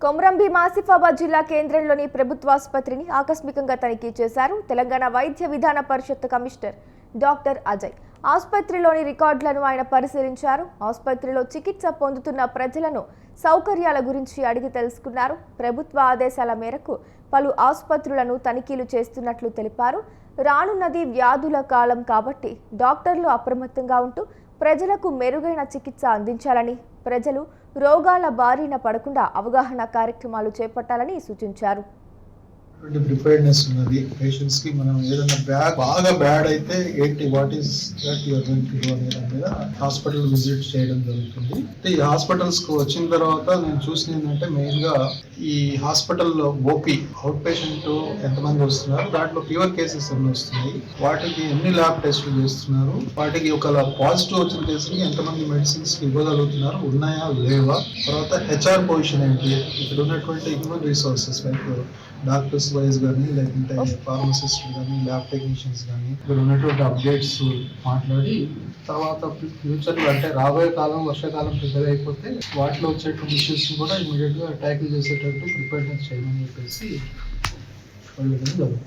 కొమరంభీం ఆసిఫాబాద్ జిల్లా కేంద్రంలోని ప్రభుత్వాసుపత్రిని ఆకస్మికంగా తనిఖీ చేశారు తెలంగాణ వైద్య విధాన పరిషత్ కమిషనర్ డాక్టర్ అజయ్. ఆసుపత్రిలోని రికార్డులను ఆయన పరిశీలించారు. ఆసుపత్రిలో చికిత్స పొందుతున్న ప్రజలను సౌకర్యాల గురించి అడిగి తెలుసుకున్నారు. ప్రభుత్వ ఆదేశాల మేరకు పలు ఆసుపత్రులను తనిఖీలు చేస్తున్నట్లు తెలిపారు. రానున్నది వ్యాధుల కాలం కాబట్టి డాక్టర్లు అప్రమత్తంగా ఉంటూ ప్రజలకు మెరుగైన చికిత్స అందించాలని, ప్రజలు రోగాల బారిన పడకుండా అవగాహన కార్యక్రమాలు చేపట్టాలని సూచించారు. ప్రిపేర్నెస్ ఉన్నది పేషెంట్స్ కి. మనం ఏదైనా బాగా బ్యాడ్ అయితే ఏంటి what is that you are going to do అనే దాని మీద హాస్పిటల్ విజిట్ చేయడం జరుగుతుంది. ఈ హాస్పిటల్స్ కు వచ్చిన తర్వాత నేను చూసింది ఏంటంటే మెయిన్ గా ఈ హాస్పిటల్లో ఓపీ అవుట్ పేషెంట్ ఎంతమంది వస్తున్నారు, దాంట్లో ఫీవర్ కేసెస్ ఎన్ని వస్తున్నాయి, వాటికి ఎన్ని ల్యాబ్ టెస్టులు చేస్తున్నారు, వాటికి ఒక పాజిటివ్ వచ్చిన కేసులకి ఎంతమంది మెడిసిన్స్ ఇవ్వగలుగుతున్నారు, ఉన్నాయా లేవా, తర్వాత హెచ్ఆర్ పొజిషన్ ఏంటి, ఇక్కడ ఉన్నటువంటి human resources like doctors wise కానీ లేకుంటే ఫార్మసిస్ట్ కానీ ల్యాబ్ టెక్నీషియన్స్ కానీ ఇక్కడ ఉన్నటువంటి అప్డేట్స్ మాట్లాడి తర్వాత ఫ్యూచర్లో అంటే రాబోయే కాలం వర్షాకాలం ప్రిపేర్ అయిపోతే వాటిలో వచ్చేటువంటి ఇష్యూస్ కూడా ఇమీడియట్గా ట్యాకిల్ చేసేటట్టు ప్రిపేర్నెస్ చేయమని చెప్పేసి జరుగుతుంది.